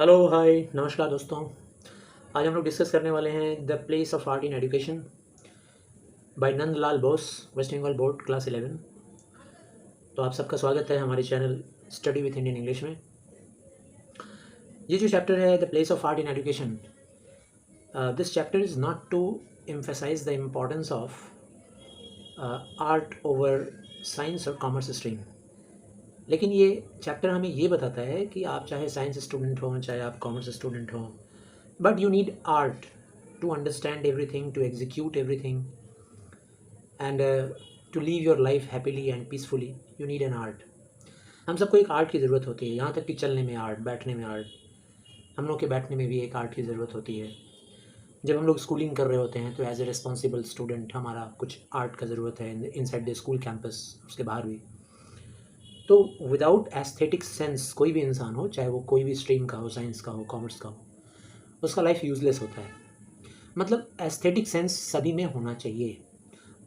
Hello hi नमस्कार दोस्तों। आज हम लोग डिस्कस करने वाले हैं the place of art in education by Nandalal Bose, west Bengal board class 11। तो आप सबका स्वागत है हमारे channel study with Indian English में। ये जो चैप्टर है the place of art in education, this chapter is not to emphasize the importance of art over science और कॉमर्स स्ट्रीम, लेकिन ये चैप्टर हमें ये बताता है कि आप चाहे साइंस स्टूडेंट हो चाहे आप कॉमर्स स्टूडेंट हो, but you need art to understand everything, to execute everything and to live your life happily and peacefully. You need an art. हम सबको एक आर्ट की ज़रूरत होती है, यहाँ तक कि चलने में आर्ट, बैठने में आर्ट। हम लोग के बैठने में भी एक आर्ट की ज़रूरत होती है। जब हम लोग स्कूलिंग कर रहे होते हैं तो एज ए रिस्पॉन्सिबल स्टूडेंट हमारा कुछ आर्ट का ज़रूरत है इनसाइड द स्कूल कैंपस, उसके बाहर भी। तो विदाउट एस्थेटिक सेंस कोई भी इंसान हो, चाहे वो कोई भी स्ट्रीम का हो, साइंस का हो, कॉमर्स का हो, उसका लाइफ यूजलेस होता है। मतलब एस्थेटिक सेंस सभी में होना चाहिए,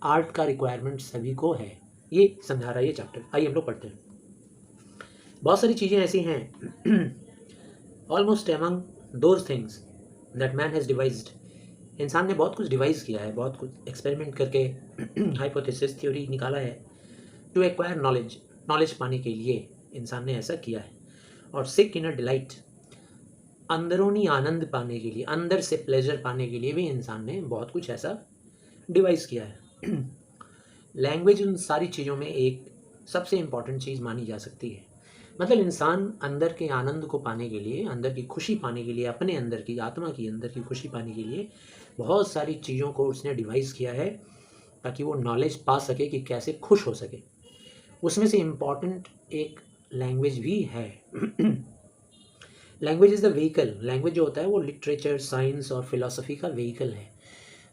आर्ट का रिक्वायरमेंट सभी को है, ये समझा रहा है ये चैप्टर। आइए हम लोग पढ़ते हैं। बहुत सारी चीज़ें ऐसी हैं almost among those things that man has devised. इंसान ने बहुत कुछ डिवाइस किया है, बहुत कुछ एक्सपेरिमेंट करके हाइपोथेसिस थ्योरी निकाला है टू एक्वायर नॉलेज। नॉलेज पाने के लिए इंसान ने ऐसा किया है। और सिक इनर डिलाइट, अंदरूनी आनंद पाने के लिए, अंदर से प्लेजर पाने के लिए भी इंसान ने बहुत कुछ ऐसा डिवाइस किया है। लैंग्वेज उन सारी चीज़ों में एक सबसे इम्पॉर्टेंट चीज़ मानी जा सकती है। मतलब इंसान अंदर के आनंद को पाने के लिए, अंदर की खुशी पाने के लिए, अपने अंदर की आत्मा की अंदर की खुशी पाने के लिए बहुत सारी चीज़ों को उसने डिवाइस किया है ताकि वो नॉलेज पा सके कि कैसे खुश हो सके। उसमें से इम्पॉर्टेंट एक लैंग्वेज भी है। Language is the vehicle. Language जो होता है वो लिटरेचर, साइंस और फिलॉसफी का व्हीकल है।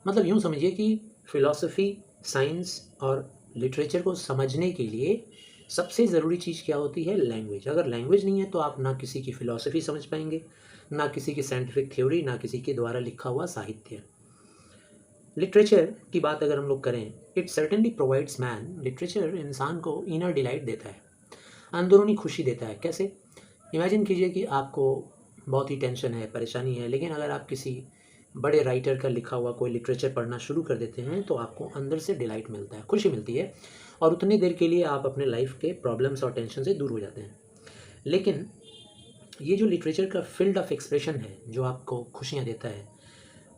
मतलब यूँ समझिए कि फिलॉसफी, साइंस और लिटरेचर को समझने के लिए सबसे ज़रूरी चीज़ क्या होती है? लैंग्वेज। अगर लैंग्वेज नहीं है तो आप ना किसी की फिलॉसफी समझ पाएंगे, ना किसी की साइंटिफिक थ्योरी, ना किसी के द्वारा लिखा हुआ साहित्य। लिटरेचर की बात अगर हम लोग करें, it certainly provides man. Literature इंसान को इनर डिलाइट देता है, अंदरूनी खुशी देता है। कैसे? इमेजिन कीजिए कि आपको बहुत ही टेंशन है, परेशानी है, लेकिन अगर आप किसी बड़े राइटर का लिखा हुआ कोई लिटरेचर पढ़ना शुरू कर देते हैं तो आपको अंदर से डिलाइट मिलता है, खुशी मिलती है, और उतनी देर के लिए आप अपने लाइफ के प्रॉब्लम्स और टेंशन से दूर हो जाते हैं। लेकिन ये जो लिटरेचर का फील्ड ऑफ एक्सप्रेशन है, जो आपको खुशियाँ देता है,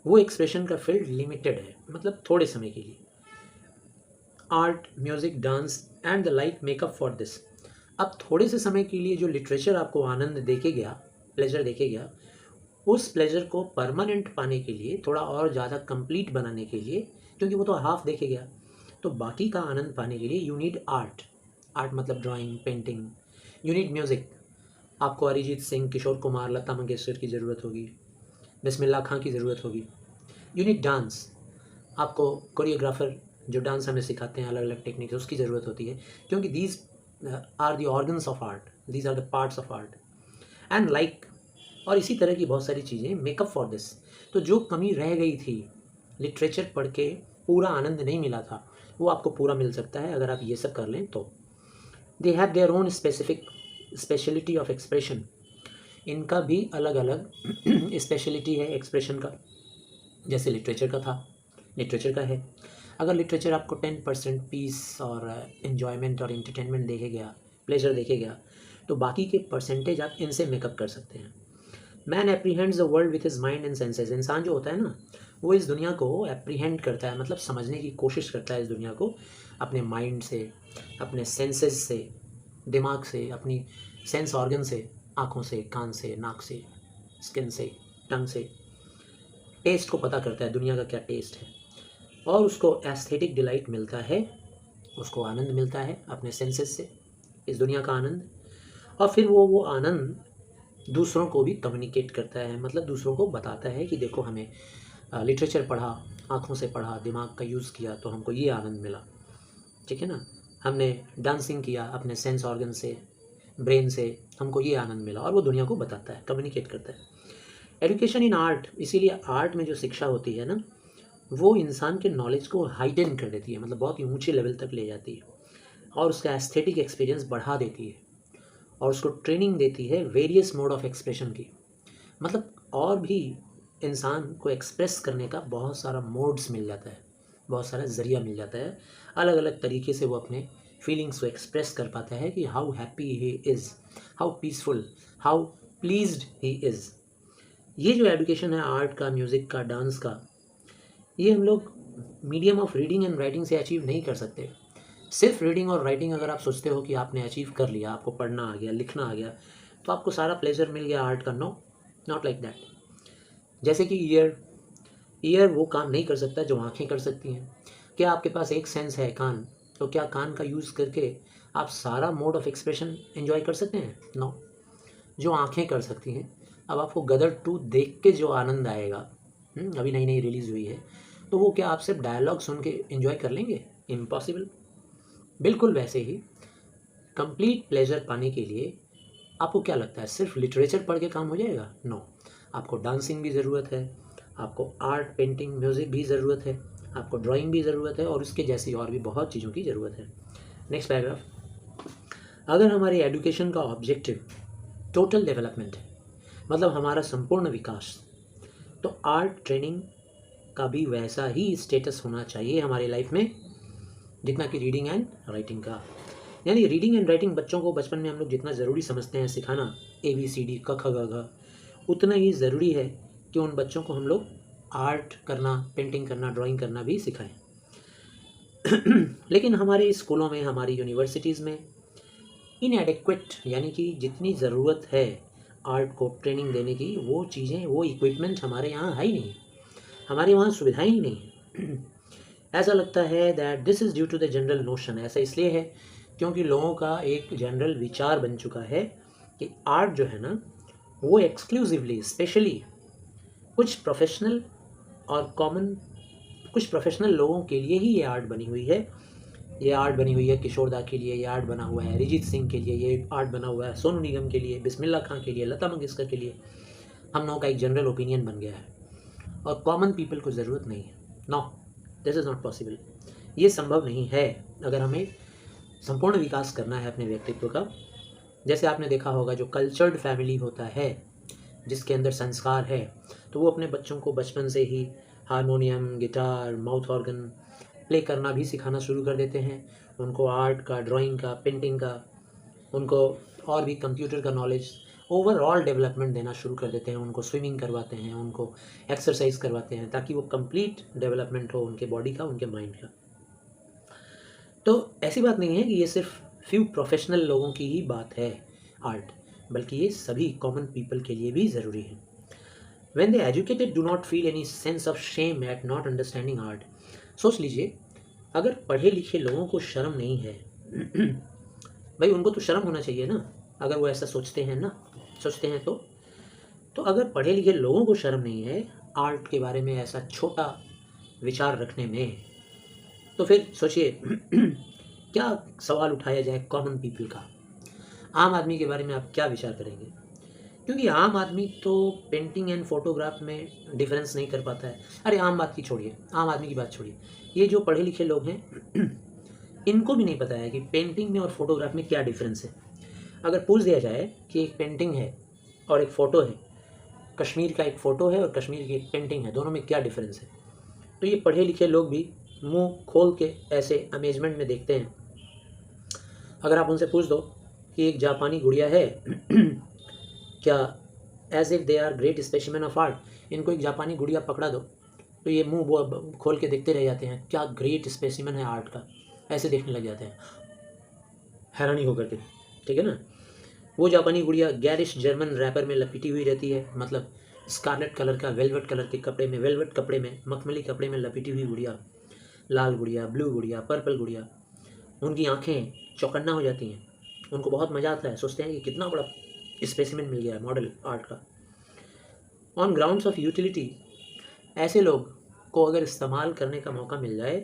वो एक्सप्रेशन का फील्ड लिमिटेड है, मतलब थोड़े समय के लिए। Art, music, dance and the like makeup for this. अब थोड़े से समय के लिए जो लिटरेचर आपको आनंद देके गया, प्लेजर देके गया, उस प्लेजर को परमानेंट पाने के लिए, थोड़ा और ज़्यादा कंप्लीट बनाने के लिए, क्योंकि वो तो हाफ देके गया, तो बाकी का आनंद पाने के लिए यू नीड आर्ट। आर्ट मतलब drawing, painting. You need music. आपको अरिजीत सिंह, किशोर कुमार, लता मंगेशकर की ज़रूरत होगी, बिस्मिल्लाह खां की ज़रूरत होगी। You need dance. आपको कोरियोग्राफर जो डांस हमें सिखाते हैं, अलग अलग टेक्निक्स, उसकी ज़रूरत होती है, क्योंकि these are the organs of art, these are the parts of art and like. और इसी तरह की बहुत सारी चीज़ें मेकअप फॉर दिस। तो जो कमी रह गई थी, लिटरेचर पढ़ के पूरा आनंद नहीं मिला था, वो आपको पूरा मिल सकता है अगर आप ये सब कर लें तो। They have their own specific speciality of expression. इनका भी अलग अलग स्पेशलिटी है एक्सप्रेशन का, जैसे लिटरेचर का था, लिटरेचर का है। अगर लिटरेचर आपको 10% पीस और एन्जॉयमेंट और एंटरटेनमेंट देखे गया, प्लेजर देखे गया, तो बाकी के परसेंटेज आप इनसे मेकअप कर सकते हैं। Man apprehends the world with his mind and senses. इंसान जो होता है ना, वो इस दुनिया को एप्रीहेंड करता है, मतलब समझने की कोशिश करता है इस दुनिया को अपने माइंड से, अपने सेंसेस से, दिमाग से, अपनी सेंस ऑर्गन से, आँखों से, कान से, नाक से, स्किन से, टंग से। टेस्ट को पता करता है दुनिया का क्या टेस्ट है, और उसको एस्थेटिक डिलाइट मिलता है, उसको आनंद मिलता है अपने सेंसेस से, इस दुनिया का आनंद। और फिर वो आनंद दूसरों को भी कम्युनिकेट करता है, मतलब दूसरों को बताता है कि देखो हमें लिटरेचर पढ़ा, आँखों से पढ़ा, दिमाग का यूज़ किया तो हमको ये आनंद मिला, ठीक है ना। हमने डांसिंग किया अपने सेंस ऑर्गन से, ब्रेन से, हमको ये आनंद मिला, और वो दुनिया को बताता है, कम्युनिकेट करता है। एजुकेशन इन आर्ट, इसीलिए आर्ट में जो शिक्षा होती है ना, वो इंसान के नॉलेज को हाइटेन कर देती है, मतलब बहुत ही ऊंचे लेवल तक ले जाती है, और उसका एस्थेटिक एक्सपीरियंस बढ़ा देती है, और उसको ट्रेनिंग देती है वेरियस मोड ऑफ एक्सप्रेशन की। मतलब और भी इंसान को एक्सप्रेस करने का बहुत सारा मोड्स मिल जाता है, बहुत सारा ज़रिया मिल जाता है। अलग अलग तरीके से वो अपने फीलिंग्स को एक्सप्रेस कर पाता है कि how happy he is, how peaceful, how pleased he is. ये जो एजुकेशन है आर्ट का, म्यूज़िक का, डांस का, ये हम लोग medium of reading and writing से अचीव नहीं कर सकते। सिर्फ रीडिंग और राइटिंग अगर आप सोचते हो कि आपने अचीव कर लिया, आपको पढ़ना आ गया, लिखना आ गया, तो आपको सारा प्लेजर मिल गया आर्ट का। No, not like that. जैसे कि ईयर वो काम नहीं कर सकता जो आंखें कर सकती हैं। क्या आपके पास एक सेंस है कान, तो क्या कान का यूज़ करके आप सारा मोड ऑफ एक्सप्रेशन एंजॉय कर सकते हैं? नो। जो आंखें कर सकती हैं, अब आपको गदर 2 देख के जो आनंद आएगा, अभी नई नई रिलीज़ हुई है, तो वो क्या आप सिर्फ डायलॉग सुन के एंजॉय कर लेंगे? इम्पॉसिबल। बिल्कुल वैसे ही कंप्लीट प्लेजर पाने के लिए आपको क्या लगता है सिर्फ लिटरेचर पढ़ के काम हो जाएगा? नो। आपको डांसिंग भी ज़रूरत है, आपको आर्ट, पेंटिंग, म्यूज़िक भी ज़रूरत है, आपको ड्राइंग भी ज़रूरत है, और उसके जैसी और भी बहुत चीज़ों की ज़रूरत है। Next paragraph. अगर हमारी एजुकेशन का ऑब्जेक्टिव टोटल डेवलपमेंट है, मतलब हमारा संपूर्ण विकास, तो आर्ट ट्रेनिंग का भी वैसा ही स्टेटस होना चाहिए हमारी लाइफ में जितना कि रीडिंग एंड राइटिंग का। यानी रीडिंग एंड राइटिंग बच्चों को बचपन में हम लोग जितना ज़रूरी समझते हैं सिखाना, ABCD क ख ग घ, उतना ही ज़रूरी है कि उन बच्चों को हम लोग आर्ट करना, पेंटिंग करना, ड्राइंग करना भी सिखाएं। लेकिन हमारे स्कूलों में, हमारी यूनिवर्सिटीज़ में इनएडिक्वेट, यानी कि जितनी ज़रूरत है आर्ट को ट्रेनिंग देने की, वो चीज़ें, वो इक्विपमेंट हमारे यहाँ है ही नहीं, हमारे वहाँ सुविधाएं ही नहीं है। ऐसा लगता है that this is due to the general notion. ऐसा इसलिए है क्योंकि लोगों का एक जनरल विचार बन चुका है कि आर्ट जो है ना, वो एक्सक्लूसिवली, स्पेशली कुछ प्रोफेशनल और कॉमन, कुछ प्रोफेशनल लोगों के लिए ही ये आर्ट बनी हुई है। ये आर्ट बनी हुई है किशोर दा के लिए, ये आर्ट बना हुआ है अरिजीत सिंह के लिए, ये आर्ट बना हुआ है सोनू निगम के लिए, बिस्मिल्लाह खां के लिए, लता मंगेशकर के लिए। हम लोगों का एक जनरल ओपिनियन बन गया है और कॉमन पीपल को ज़रूरत नहीं है। No, this is not possible. ये संभव नहीं है अगर हमें संपूर्ण विकास करना है अपने व्यक्तित्व का। जैसे आपने देखा होगा, जो कल्चर्ड फैमिली होता है, जिसके अंदर संस्कार है, तो वो अपने बच्चों को बचपन से ही harmonium, guitar, mouth organ play करना भी सिखाना शुरू कर देते हैं। उनको आर्ट का, ड्राइंग का, पेंटिंग का, उनको और भी कंप्यूटर का नॉलेज, ओवरऑल डेवलपमेंट देना शुरू कर देते हैं। उनको स्विमिंग करवाते हैं, उनको एक्सरसाइज करवाते हैं, ताकि वो कंप्लीट डेवलपमेंट हो उनके बॉडी का, उनके माइंड का। तो ऐसी बात नहीं है कि ये सिर्फ फ्यू प्रोफेशनल लोगों की ही बात है आर्ट, बल्कि ये सभी कॉमन पीपल के लिए भी ज़रूरी है। When the educated do not feel any sense of shame at not understanding art। सोच लीजिए, अगर पढ़े लिखे लोगों को शर्म नहीं है भाई उनको तो शर्म होना चाहिए ना, अगर वो ऐसा सोचते हैं ना, सोचते हैं तो अगर पढ़े लिखे लोगों को शर्म नहीं है आर्ट के बारे में ऐसा छोटा विचार रखने में, तो फिर सोचिए क्या सवाल उठाया जाए कॉमन पीपल का, आम आदमी के बारे में आप क्या विचार करेंगे? क्योंकि आम आदमी तो पेंटिंग एंड फोटोग्राफ में डिफरेंस नहीं कर पाता है। अरे आम बात की छोड़िए, आम आदमी की बात छोड़िए, ये जो पढ़े लिखे लोग हैं इनको भी नहीं पता है कि पेंटिंग में और फोटोग्राफ में क्या डिफरेंस है। अगर पूछ दिया जाए कि एक पेंटिंग है और एक फ़ोटो है, कश्मीर का एक फ़ोटो है और कश्मीर की एक पेंटिंग है, दोनों में क्या डिफरेंस है, तो ये पढ़े लिखे लोग भी मुंह खोल के ऐसे अमेजमेंट में देखते हैं। अगर आप उनसे पूछ दो कि एक जापानी गुड़िया है क्या, as if they are great specimen of art, इनको एक जापानी गुड़िया पकड़ा दो तो ये मुंह खोल के देखते रह जाते हैं, क्या ग्रेट स्पेसिमेन है आर्ट का, ऐसे देखने लग जाते हैं हैरानी होकर के। ठीक है ना। वो जापानी गुड़िया गैरिश जर्मन रैपर में लपेटी हुई रहती है, मतलब स्कारलेट कलर का वेलवेट कलर के कपड़े में, वेलवेट कपड़े में, मखमली कपड़े में लपेटी हुई गुड़िया, लाल गुड़िया, ब्लू गुड़िया, पर्पल गुड़िया। उनकी आंखें चौकन्ना हो जाती हैं, उनको बहुत मज़ा आता है, सोचते हैं कि कितना बड़ा स्पेसिमेन मिल गया है मॉडल आर्ट का। ऑन ग्राउंड्स ऑफ यूटिलिटी, ऐसे लोग को अगर इस्तेमाल करने का मौका मिल जाए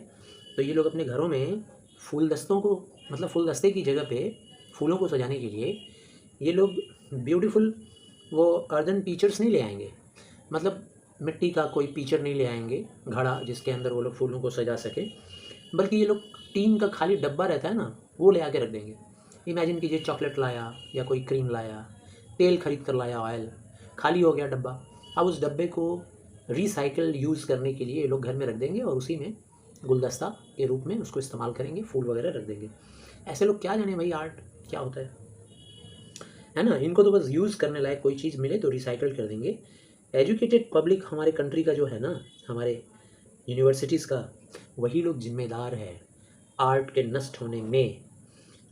तो ये लोग अपने घरों में फूलदस्तों को, मतलब फूलदस्ते की जगह पे फूलों को सजाने के लिए ये लोग ब्यूटीफुल वो अर्दन पीचर्स नहीं ले आएंगे, मतलब मिट्टी का कोई पीचर नहीं ले आएंगे घड़ा जिसके अंदर वो लोग फूलों को सजा सके, बल्कि ये लोग टीन का खाली डब्बा रहता है ना, वो ले आके रख देंगे। इमेजिन कीजिए चॉकलेट लाया या कोई क्रीम लाया, तेल खरीद कर लाया, ऑयल, खाली हो गया डब्बा, अब उस डब्बे को रिसाइकल यूज़ करने के लिए ये लोग घर में रख देंगे और उसी में गुलदस्ता के रूप में उसको इस्तेमाल करेंगे, फूल वगैरह रख देंगे। ऐसे लोग क्या जाने भाई आर्ट क्या होता है ना। इनको तो बस यूज़ करने लायक कोई चीज़ मिले तो रिसाइकल कर देंगे। एजुकेटेड पब्लिक हमारे कंट्री का जो है ना, हमारे यूनिवर्सिटीज़ का, वही लोग जिम्मेदार है आर्ट के नष्ट होने में।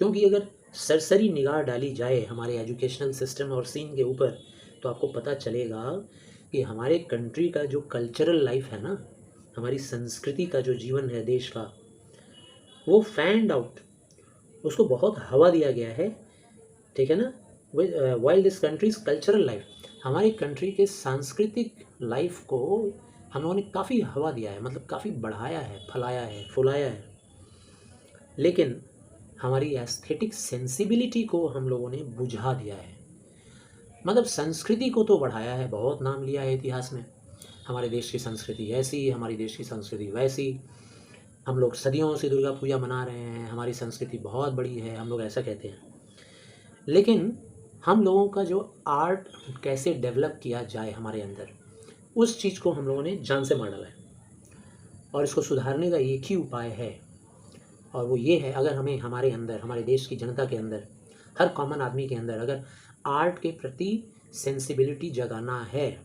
क्योंकि अगर सरसरी निगाह डाली जाए हमारे एजुकेशनल सिस्टम और सीन के ऊपर तो आपको पता चलेगा कि हमारे कंट्री का जो कल्चरल लाइफ है ना, हमारी संस्कृति का जो जीवन है देश का, वो फैंड आउट, उसको बहुत हवा दिया गया है, ठीक है ना। While this countries cultural life, हमारी कंट्री के सांस्कृतिक लाइफ को हम लोगों ने काफ़ी हवा दिया है, मतलब काफ़ी बढ़ाया है, फैलाया है, फुलाया है। लेकिन हमारी एस्थेटिक सेंसिबिलिटी को हम लोगों ने बुझा दिया है। मतलब संस्कृति को तो बढ़ाया है, बहुत नाम लिया है इतिहास में, हमारे देश की संस्कृति ऐसी, हमारी देश की संस्कृति वैसी, हम लोग सदियों से दुर्गा पूजा मना रहे हैं, हमारी संस्कृति बहुत बड़ी है, हम लोग ऐसा कहते हैं। लेकिन हम लोगों का जो आर्ट कैसे डेवलप किया जाए हमारे अंदर, उस चीज़ को हम लोगों ने जान से मार डाला है। और इसको सुधारने का एक ही उपाय है, और वो ये है, अगर हमें हमारे अंदर, हमारे देश की जनता के अंदर, हर कॉमन आदमी के अंदर अगर आर्ट के प्रति सेंसिबिलिटी जगाना है,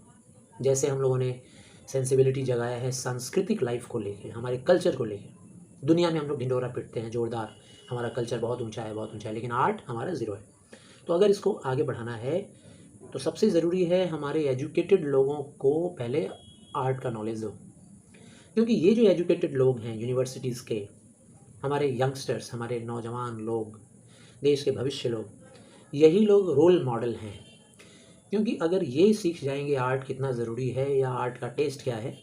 जैसे हम लोगों ने सेंसिबिलिटी जगाया है सांस्कृतिक लाइफ को लेके, हमारे कल्चर को लेके। दुनिया में हम लोग ढिंडोरा पिटते हैं जोरदार, हमारा कल्चर बहुत ऊंचा है, बहुत ऊंचा है, लेकिन आर्ट हमारा ज़ीरो है। तो अगर इसको आगे बढ़ाना है तो सबसे ज़रूरी है हमारे एजुकेटेड लोगों को पहले आर्ट का नॉलेज दो। क्योंकि ये जो एजुकेटेड लोग हैं यूनिवर्सिटीज़ के, हमारे यंगस्टर्स, हमारे नौजवान लोग, देश के भविष्य लोग, यही लोग रोल मॉडल हैं। क्योंकि अगर ये सीख जाएंगे आर्ट कितना ज़रूरी है या आर्ट का टेस्ट क्या है,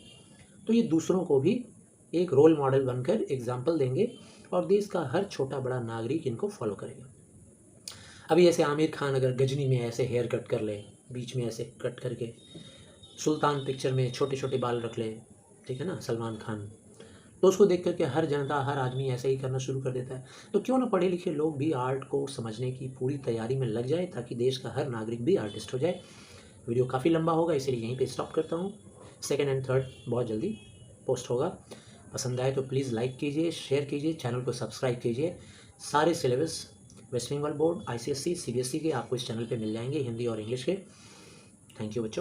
तो ये दूसरों को भी एक रोल मॉडल बनकर एग्जाम्पल देंगे और देश का हर छोटा बड़ा नागरिक इनको फॉलो करेगा। अभी ऐसे आमिर खान अगर गजनी में ऐसे हेयर कट कर ले, बीच में ऐसे कट करके, सुल्तान पिक्चर में छोटे छोटे बाल रख ले, ठीक है ना, सलमान खान, तो उसको देख करके हर जनता, हर आदमी ऐसे ही करना शुरू कर देता है। तो क्यों ना पढ़े लिखे लोग भी आर्ट को समझने की पूरी तैयारी में लग जाए, ताकि देश का हर नागरिक भी आर्टिस्ट हो जाए। वीडियो काफ़ी लंबा होगा, इसलिए यहीं पे स्टॉप करता हूँ। सेकंड एंड थर्ड बहुत जल्दी पोस्ट होगा। पसंद आए तो प्लीज़ लाइक कीजिए, शेयर कीजिए, चैनल को सब्सक्राइब कीजिए। सारे syllabus west Bengal board, ICSE, CBSE के आपको इस चैनल पे मिल जाएंगे, हिंदी और इंग्लिश के। थैंक यू बच्चों।